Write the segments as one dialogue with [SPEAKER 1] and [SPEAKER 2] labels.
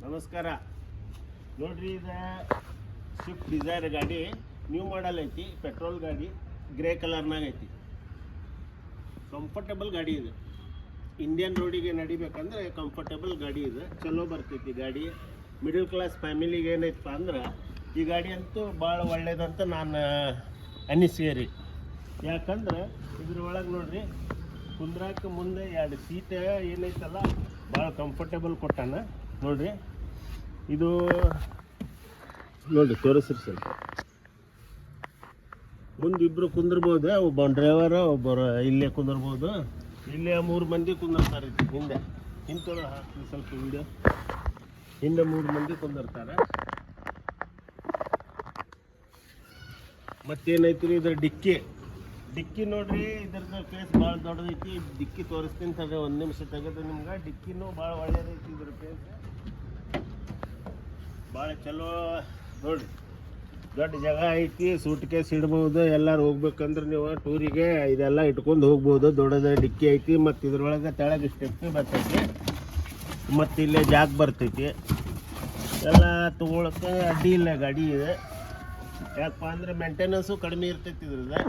[SPEAKER 1] ನಮಸ್ಕಾರ ನೋಡ್ರಿ, ಇದು ಸ್ವಿಫ್ಟ್ ಡಿಸೈರ್ ಗಾಡಿ ನ್ಯೂ ಮಾಡಲ್ ಐತಿ. ಪೆಟ್ರೋಲ್ ಗಾಡಿ, ಗ್ರೇ ಕಲರ್ನಾಗ ಐತಿ. ಕಂಫರ್ಟೇಬಲ್ ಗಾಡಿ ಇದೆ. ಇಂಡಿಯನ್ ರೋಡಿಗೆ ನಡಿಬೇಕಂದ್ರೆ ಕಂಫರ್ಟೇಬಲ್ ಗಾಡಿ ಇದೆ. ಚಲೋ ಬರ್ತೈತಿ ಗಾಡಿ. ಮಿಡಲ್ ಕ್ಲಾಸ್ ಫ್ಯಾಮಿಲಿಗೆ ಏನೈತಪ್ಪ ಅಂದ್ರೆ ಈ ಗಾಡಿ ಅಂತೂ ಭಾಳ ಒಳ್ಳೇದಂತ ನಾನು ಅನಿಸ್ಕೇರಿ. ಯಾಕಂದ್ರೆ ಇದ್ರೊಳಗೆ ನೋಡ್ರಿ, ಕುಂದ್ರಾಕ ಮುಂದೆ 2 ಸೀಟ್ ಏನೈತಲ್ಲ ಭಾಳ ಕಂಫರ್ಟೇಬಲ್ ಕೊಟ್ಟಾನ. ನೋಡ್ರಿ, ಇದು ನೋಡ್ರಿ ತೋರಿಸ್ರಿ ಸ್ವಲ್ಪ. ಮುಂದೆ ಇಬ್ಬರು ಕುಂದಿರ್ಬೋದು, ಒಬ್ಬ ಡ್ರೈವರ್, ಒಬ್ಬರು ಇಲ್ಲೇ ಕುಂದಿರ್ಬೋದು. ಇಲ್ಲೇ 3 ಮಂದಿ ಕುಂದಿರ್ತಾರೆ. ಹಿಂದೆ ಹಾಕ್ತೀವಿ ಸ್ವಲ್ಪ ವಿಡಿಯೋ. ಹಿಂದೆ 3 ಮಂದಿ ಕುಂದಿರ್ತಾರೆ. ಮತ್ತೇನೈತಿ ಇದ್ರ ಡಿಕ್ಕಿ ನೋಡ್ರಿ, ಇದ್ರದ್ದು ಫೇಸ್ ಭಾಳ ದೊಡ್ಡದೈತಿ. ಡಿಕ್ಕಿ ತೋರಿಸ್ತೀನಿ ತಗ, 1 ನಿಮಿಷ ತೆಗೆದು ನಿಮ್ಗೆ. ಡಿಕ್ಕಿನೂ ಭಾಳ ಒಳ್ಳೇದೈತಿ. ಇದ್ರ ಫೇಸ್ ಭಾಳ ಚಲೋ ನೋಡ್ರಿ. ದೊಡ್ಡ ಜಾಗ ಐತಿ, ಸೂಟ್ ಕೇಸ್ ಇಡ್ಬೋದು. ಎಲ್ಲರೂ ಹೋಗ್ಬೇಕಂದ್ರೆ ನೀವು ಟೂರಿಗೆ ಇದೆಲ್ಲ ಇಟ್ಕೊಂಡು ಹೋಗ್ಬೋದು. ದೊಡ್ಡದ ಡಿಕ್ಕಿ ಐತಿ. ಮತ್ತು ಇದ್ರೊಳಗೆ ತೆಳಗೆ ಸ್ಟೆಪ್ನಿ ಬರ್ತೈತಿ. ಮತ್ತು ಇಲ್ಲೇ ಜಾಗ ಬರ್ತೈತಿ. ಎಲ್ಲ ತೊಗೊಳಕ್ಕೆ ಅಡ್ಡಿ ಇಲ್ಲ ಗಾಡಿ ಇದೆ. ಯಾಕಪ್ಪ ಅಂದ್ರೆ ಮೇಂಟೆನೆನ್ಸು ಕಡಿಮೆ ಇರ್ತೈತಿ. ಇದ್ರದ್ದು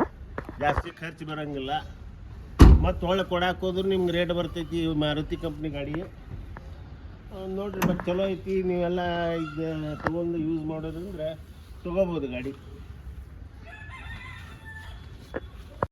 [SPEAKER 1] ಜಾಸ್ತಿ ಖರ್ಚು ಬರೋಂಗಿಲ್ಲ. ಮತ್ತು ಒಳಗೆ ಕೊಡಕ್ಕೆ ಹೋದ್ರೆ ನಿಮ್ಗೆ ರೇಟ್ ಬರ್ತೈತಿ. ಮಾರುತಿ ಕಂಪ್ನಿ ಗಾಡಿ ನೋಡ್ರಿ, ಮತ್ತು ಚಲೋ ಐತಿ. ನೀವೆಲ್ಲ ಇದು ತೊಗೊಂಡು ಯೂಸ್ ಮಾಡೋದ್ರಿಂದ ತೊಗೋಬೋದು ಗಾಡಿ.